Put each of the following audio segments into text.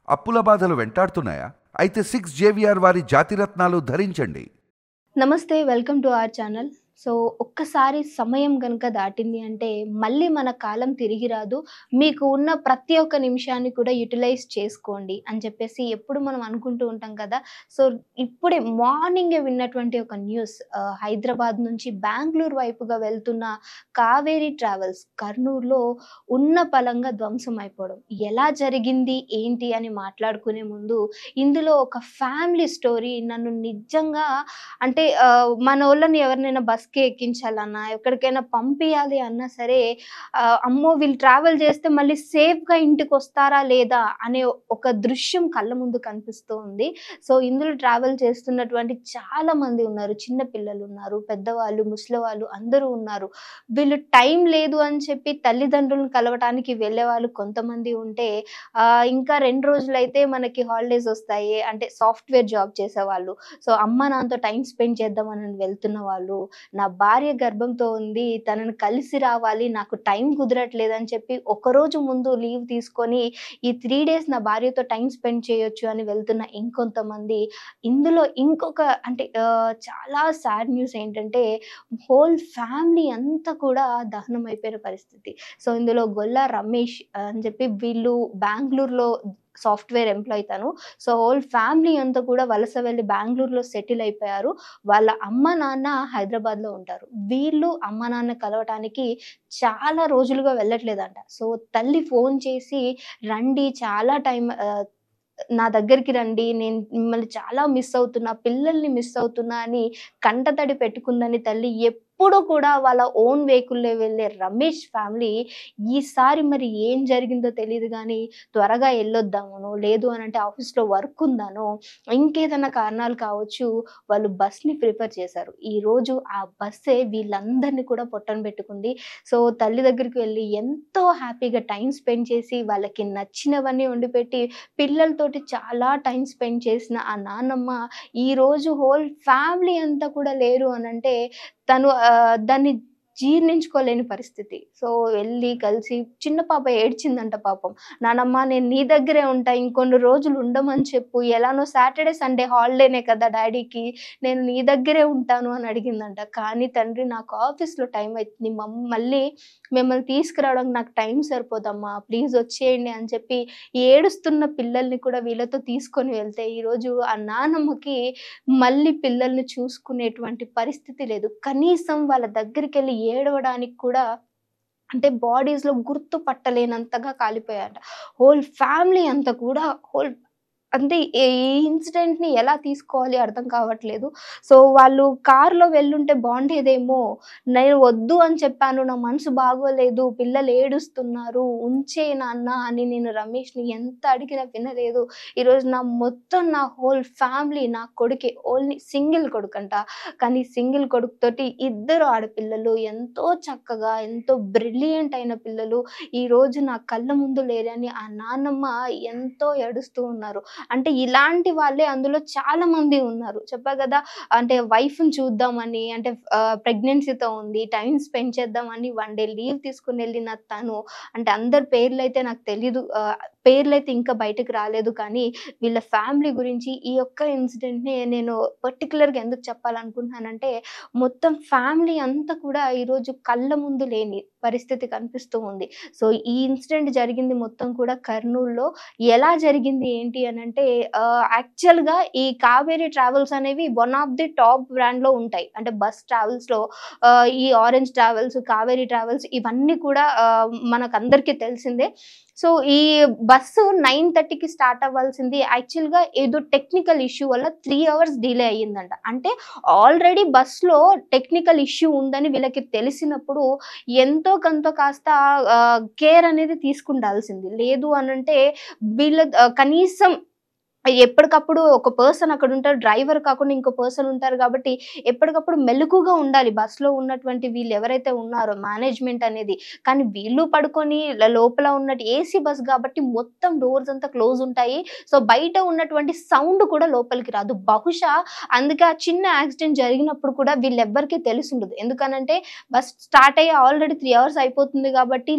అప్పుల బాధలు వెంటాడుతున్నాయా? అయితే 6 జేవిఆర్ వారి జాతిరత్నాలు ధరించండి. నమస్తే welcome to our channel. So, ఒక్కసారి సమయం గనుక దాటింది అంటే మళ్ళీ మన కాలం తిరిగి రాదు. మీకు ఉన్న ప్రతి ఒక్క నిమిషాన్ని కూడా యుటిలైజ్ చేసుకోండి అని చెప్పేసి ఎప్పుడు మనం అనుకుంటూ ఉంటాం కదా! సో, ఇప్పుడే మార్నింగే విన్నటువంటి ఒక న్యూస్ హైదరాబాద్ నుంచి బెంగుళూరు వైపుగా వెళ్తున్న కావేరీ ట్రావెల్స్ కర్నూలులో ఉన్న పళంగా ధ్వంసం అయిపోవడం. ఎలా జరిగింది? ఏంటి? అని మాట్లాడుకునే ముందు ఇందులో ఒక ఫ్యామిలీ స్టోరీ నన్ను నిజంగా అంటే మనోళ్ళని ఎవరినైనా బస్‌కి ఎక్కించాలన్నా, ఎక్కడికైనా పంపియాలి అన్నా సరే అమ్మో! వీళ్ళు ట్రావెల్ చేస్తే మళ్ళీ సేఫ్‌గా ఇంటికొస్తారా లేదా అనే ఒక దృశ్యం కళ్ళ ముందు కనిపిస్తూ ఉంది. సో, ఇందులో ట్రావెల్ చేస్తున్నటువంటి చాలా మంది ఉన్నారు. చిన్న పిల్లలున్నారు, పెద్దవాళ్ళు, ముసలివాళ్ళు అందరూ ఉన్నారు. వీళ్ళు టైం లేదు అని చెప్పి తల్లిదండ్రులను కలవటానికి వెళ్ళేవాళ్ళు కొంతమంది ఉంటే, ఇంకా 2 రోజులైతే మనకి హాలిడేస్ ఒస్తాయి. అంటే సాఫ్ట్‌వేర్ జాబ్ చేసేవాళ్ళు. సో, అమ్మ నాన్నతో టైమ్ స్పెండ్ చేద్దామని వెళ్తున్న వాళ్ళు, నా భార్య గర్భంతో ఉంది, తనని కలిసి రావాలి, నాకు టైం కుదరట్లేదని చెప్పి ఒకరోజు ముందు లీవ్ తీసుకొని, ఈ 3 డేస్ నా భార్యతో టైమ్ స్పెండ్ చేయొచ్చు అని వెళ్తున్న ఇంకొంతమంది. ఇందులో ఇంకొక అంటే చాలా సాడ్ న్యూస్ ఏంటంటే, హోల్ ఫ్యామిలీ అంతా కూడా దహనం అయిపోయిన పరిస్థితి. సో, ఇందులో గొల్లా రమేష్ అని చెప్పి వీళ్ళు బెంగుళూరులో సాఫ్ట్‌వేర్ ఎంప్లాయీ తను. సో, హోల్ ఫ్యామిలీ అంతా కూడా వలస వెళ్లి బెంగుళూరులో సెటిల్ అయిపోయారు. వాళ్ళ అమ్మ, నాన్న హైదరాబాద్‌లో ఉంటారు. వీళ్ళు అమ్మ, నాన్న కలవటానికి చాలా రోజులుగా వెళ్ళట్లేదంట. సో, తల్లి ఫోను చేసి రండి చాలా నా దగ్గరికి రండి. నేను మిమ్మల్ని చాలా మిస్ అవుతున్నా. పిల్లల్ని మిస్ అవుతున్నా అని కంటతడి పెట్టుకుందని తల్లి ఎప్పుడు కూడా వాళ్ళ ఓన్ వెహికల్‌లో వెళ్ళే రమేష్ ఫ్యామిలీ ఈసారి మరి ఏం జరిగిందో తెలీదు గానీ త్వరగా ఎళ్ళొద్దామనో, లేదు అనంటే ఆఫీస్‌లో వర్క్ ఉందనో, ఇంకేదన్నా కారణాలు కావచ్చు. వాళ్ళు బస్‌ని ప్రిఫర్ చేశారు. ఈరోజు ఆ బస్సే వీళ్ళందరిని కూడా పొట్టన పెట్టుకుంది. సో, తల్లి దగ్గరికి వెళ్లి ఎంతో హ్యాపీగా టైమ్ స్పెండ్ చేసి, వాళ్ళకి నచ్చినవన్నీ వండిపెట్టి, పిల్లలతోటి చాలా టైమ్ స్పెండ్ చేసిన ఆ నాన్నమ్మ ఈరోజు హోల్ ఫ్యామిలీ అంతా కూడా లేరు అనంటే తను దాన్ని జీర్ణించుకోలేని పరిస్థితి. సో, వెళ్లి కలిసి చిన్న పాప ఏడ్చిందంట పాపం. నానమ్మ నేను నీ దగ్గరే ఉంటా. ఇంకొన్ని రోజులు ఉండమని చెప్పు. ఎలానో సాటర్‌డే, సండే హాలిడేనే కదా డాడీకి. నేను నీ దగ్గరే ఉంటాను అని అడిగిందంట. కానీ తండ్రి నాకు ఆఫీస్‌లో టైమ్ అయితుంది. మళ్ళీ మిమ్మల్ని తీసుకురావడానికి నాకు టైం సరిపోదమ్మా. ప్లీజ్ వచ్చేయండి అని చెప్పి ఏడుస్తున్న పిల్లల్ని కూడా వీళ్ళతో తీసుకొని వెళ్తే ఈరోజు ఆ నానమ్మకి మళ్ళీ పిల్లల్ని చూసుకునేటువంటి పరిస్థితి లేదు. కనీసం వాళ్ళ దగ్గరికెళ్ళి ఏడవడానికి కూడా అంటే బాడీస్‌లో గుర్తుపట్టలేనంతగా కాలిపోయారట. హోల్ ఫ్యామిలీ అంతా కూడా అంటే ఈ ఇన్సిడెంట్‌ని ఎలా తీసుకోవాలి అర్థం కావట్లేదు. సో, వాళ్ళు కార్‌లో వెళ్ళుంటే బావుండేదేమో. నేను వద్దు అని చెప్పాను. నా మనసు బాగోలేదు. పిల్లలు ఏడుస్తున్నారు. ఉంచేయి నాన్న అని నేను రమేష్‌ని ఎంత అడిగినా వినలేదు. ఈరోజు నా హోల్ ఫ్యామిలీ నా కొడుకే. ఓన్లీ సింగిల్ కొడుకంట. కానీ సింగిల్ కొడుకుతోటి ఇద్దరు ఆడపిల్లలు ఎంతో చక్కగా, ఎంతో బ్రిలియంట్ అయిన పిల్లలు ఈరోజు నా కళ్ళ ముందు లేరని ఆ నాన్నమ్మ ఎంతో ఏడుస్తూ ఉన్నారు. అంటే ఇలాంటి వాళ్ళే అందులో చాలా మంది ఉన్నారు. చెప్పా గదా! అంటే వైఫ్‌ని చూద్దామని అంటే ప్రెగ్నెన్సీతో ఉంది. టైమ్ స్పెండ్ చేద్దామని 1 డే లీవ్ తీసుకొనెళ్ళిన తను అంటే అందరి పేర్లైతే నాకు తెలీదు. పేర్లైతే ఇంకా బయటకి రాలేదు కానీ వీళ్ళ ఫ్యామిలీ గురించి ఈ ఒక్క ఇన్సిడెంట్‌ని నేను పర్టిక్యులర్‌గా ఎందుకు చెప్పాలనుకుంటున్నానంటే మొత్తం ఫ్యామిలీ అంతా కూడా ఈరోజు కళ్ళ ముందు లేని పరిస్థితి కనిపిస్తూ ఉంది. సో, ఈ ఇన్సిడెంట్ జరిగింది మొత్తం కూడా కర్నూల్‌లో. ఎలా జరిగింది ఏంటి అనంటే యాక్చువల్‌గా ఈ కావేరీ ట్రావెల్స్ అనేవి వన్ ఆఫ్ ది టాప్ బ్రాండ్‌లో ఉంటాయి. అంటే బస్ ట్రావెల్స్‌లో ఈ ఆరెంజ్ ట్రావెల్స్, కావేరీ ట్రావెల్స్ ఇవన్నీ కూడా మనకందరికీ తెలిసిందే. సో, ఈ బస్సు 9:30కి స్టార్ట్ అవ్వాల్సింది యాక్చువల్‌గా ఏదో టెక్నికల్ ఇష్యూ వల్ల 3 అవర్స్ డిలే అయ్యిందంట. అంటే ఆల్రెడీ బస్‌లో టెక్నికల్ ఇష్యూ ఉందని వీళ్ళకి తెలిసినప్పుడు ఎంతో కొంత కాస్త కేర్ అనేది తీసుకుండాల్సింది. లేదు అనంటే కనీసం ఎప్పటికప్పుడు ఒక పర్సన్ అక్కడ ఉంటారు. డ్రైవర్ కాకుండా ఇంకో పర్సన్ ఉంటారు కాబట్టి ఎప్పటికప్పుడు మెలకువగా ఉండాలి బస్‌లో ఉన్నటువంటి వీళ్ళు ఎవరైతే ఉన్నారో మేనేజ్‌మెంట్ అనేది. కానీ వీళ్ళు పడుకొని లోపల ఉన్నట్టు ఏసీ బస్ కాబట్టి మొత్తం డోర్స్ అంతా క్లోజ్ ఉంటాయి. సో, బయట ఉన్నటువంటి సౌండ్ కూడా లోపలికి రాదు. బహుశా అందుకే ఆ చిన్న యాక్సిడెంట్ జరిగినప్పుడు కూడా వీళ్ళెవ్వరికీ తెలిసుండదు. ఎందుకనంటే బస్ స్టార్ట్ అయ్యి ఆల్రెడీ 3 అవర్స్ అయిపోతుంది కాబట్టి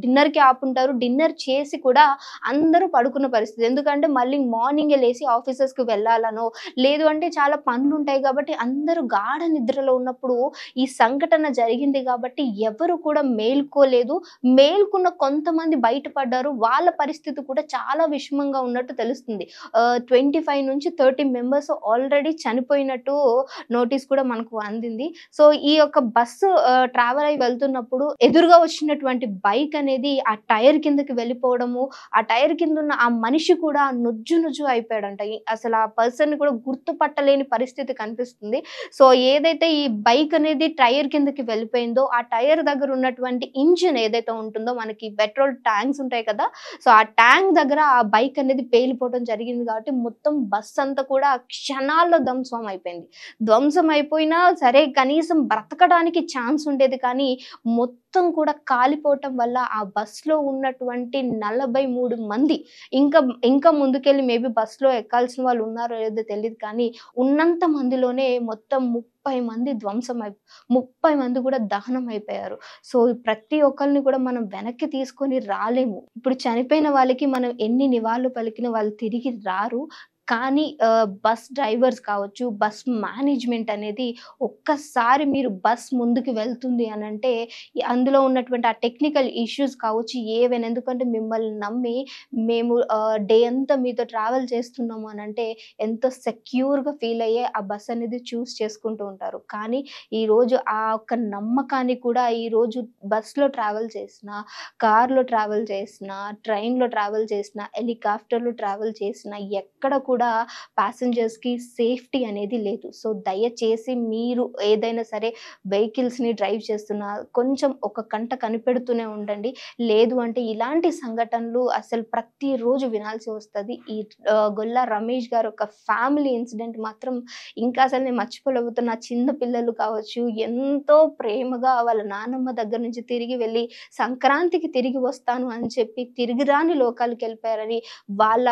డిన్నర్‌కి ఆపుంటారు. డిన్నర్ చేసి కూడా అందరూ పడుకున్న పరిస్థితి. ఎందుకంటే మళ్ళీ మార్నింగే లేసి ఆఫీసెస్‌కి వెళ్ళాలనో, లేదు అంటే చాలా పనులుంటాయి కాబట్టి అందరూ గాఢ నిద్రలో ఉన్నప్పుడు ఈ సంఘటన జరిగింది కాబట్టి ఎవరు కూడా మేల్కోలేదు. మేల్కున్న కొంతమంది బయటపడ్డారు. వాళ్ళ పరిస్థితి కూడా చాలా విషమంగా ఉన్నట్టు తెలుస్తుంది. 25-30 మెంబర్స్ ఆల్రెడీ చనిపోయినట్టు నోటీస్ కూడా మనకు అందింది. సో, ఈ యొక్క బస్సు ట్రావెల్ అయ్యి వెళ్తున్నప్పుడు ఎదురుగా వచ్చినటువంటి బైక్ అనేది ఆ టైర్ కిందకి వెళ్ళిపోవడము, ఆ టైర్ కిందున్న ఆ మనిషి కూడా నుజ్జు నుజ్జు అయిపోయాడంట. అసలు ఆ పర్సన్‌ని కూడా గుర్తుపట్టలేని పరిస్థితి కనిపిస్తుంది. సో, ఏదైతే ఈ బైక్ అనేది టైర్ కిందకి వెళ్ళిపోయిందో, ఆ టైర్ దగ్గర ఉన్నటువంటి ఇంజిన్ ఏదైతే ఉంటుందో మనకి పెట్రోల్ ట్యాంక్స్ ఉంటాయి కదా! సో, ఆ ట్యాంక్ దగ్గర ఆ బైక్ అనేది పేలిపోవడం జరిగింది కాబట్టి మొత్తం బస్ అంతా కూడా క్షణాల్లో ధ్వంసం అయిపోయింది. ధ్వంసం అయిపోయినా సరే కనీసం బ్రతకడానికి ఛాన్స్ ఉండేది కానీ మొత్తం కూడా కాలిపోవటం వల్ల ఆ బస్‌లో ఉన్నటువంటి 43 మంది ఇంకా ఇంకా ముందుకెళ్ళి మేబీ బస్‌లో ఎక్కాల్సిన వాళ్ళు ఉన్నారో లేదో తెలీదు కానీ, ఉన్నంత మందిలోనే మొత్తం 30 మంది 30 మంది కూడా దహనం అయిపోయారు. సో, ప్రతి ఒక్కళ్ళని కూడా మనం వెనక్కి తీసుకొని రాలేము. ఇప్పుడు చనిపోయిన వాళ్ళకి మనం ఎన్ని నివాళులు పలికినా వాళ్ళు తిరిగి రారు. కానీ బస్ డ్రైవర్స్ కావచ్చు, బస్ మేనేజ్‌మెంట్ అనేది ఒక్కసారి మీరు బస్ ముందుకు వెళ్తుంది అనంటే, అందులో ఉన్నటువంటి ఆ టెక్నికల్ ఇష్యూస్ కావచ్చు ఏవైనా ఎందుకంటే మిమ్మల్ని నమ్మి మేము డే అంతా మీతో ట్రావెల్ చేస్తున్నాము అనంటే ఎంతో సెక్యూర్‌గా ఫీల్ అయ్యే ఆ బస్ అనేది చూజ్ చేసుకుంటూ ఉంటారు. కానీ ఈరోజు ఆ ఒక్క నమ్మకాన్ని కూడా ఈరోజు బస్‌లో ట్రావెల్ చేసినా, కార్‌లో ట్రావెల్ చేసినా, ట్రైన్‌లో ట్రావెల్ చేసినా, హెలికాప్టర్‌లో ట్రావెల్ చేసినా ఎక్కడ కూడా ప్యాసింజర్స్‌కి సేఫ్టీ అనేది లేదు. సో, దయచేసి మీరు ఏదైనా సరే వెహికల్స్‌ని డ్రైవ్ చేస్తున్నా కొంచెం ఒక కంట కనిపెడుతూనే ఉండండి. లేదు అంటే ఇలాంటి సంఘటనలు అసలు ప్రతిరోజు వినాల్సి వస్తది. ఈ గొల్లా రమేష్ గారి యొక్క ఫ్యామిలీ ఇన్సిడెంట్ మాత్రం ఇంకా అసలు నేను మర్చిపోలేకపోతున్నా. చిన్న పిల్లలు కావచ్చు ఎంతో ప్రేమగా వాళ్ళ నానమ్మ దగ్గర నుంచి తిరిగి వెళ్ళి సంక్రాంతికి తిరిగి వస్తాను అని చెప్పి తిరిగి రాని లోకాలకెళ్ళిపోయారని వాళ్ళ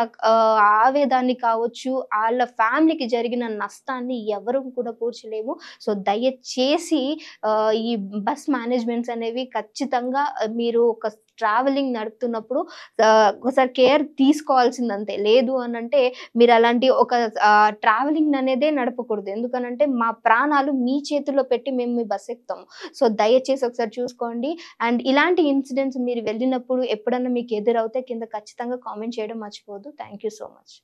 ఆవేదాన్ని కావచ్చు, ఆళ్ళ ఫ్యామిలీకి జరిగిన నష్టాన్ని ఎవరు కూడా పూడ్చలేము. సో, దయచేసి ఈ బస్ మేనేజ్‌మెంట్స్ అనేవి ఖచ్చితంగా మీరు ఒక ట్రావెలింగ్ నడుపుతున్నప్పుడు ఒకసారి కేర్ తీసుకోవాల్సిందంతే. లేదు అనంటే మీరలాంటి ఒక ట్రావెలింగ్ అనేదే నడపకూడదు. ఎందుకనంటే మా ప్రాణాలు మీ చేతుల్లో పెట్టి మేము మీ బస్ ఎక్కుతాము. సో, దయచేసి ఒకసారి చూసుకోండి. అండ్ ఇలాంటి ఇన్సిడెంట్స్ మీరు వెళ్ళినప్పుడు ఎప్పుడన్నా మీకు ఎదురవుతే కింద ఖచ్చితంగా కామెంట్ చేయడం మర్చిపోవద్దు. Thank you so much.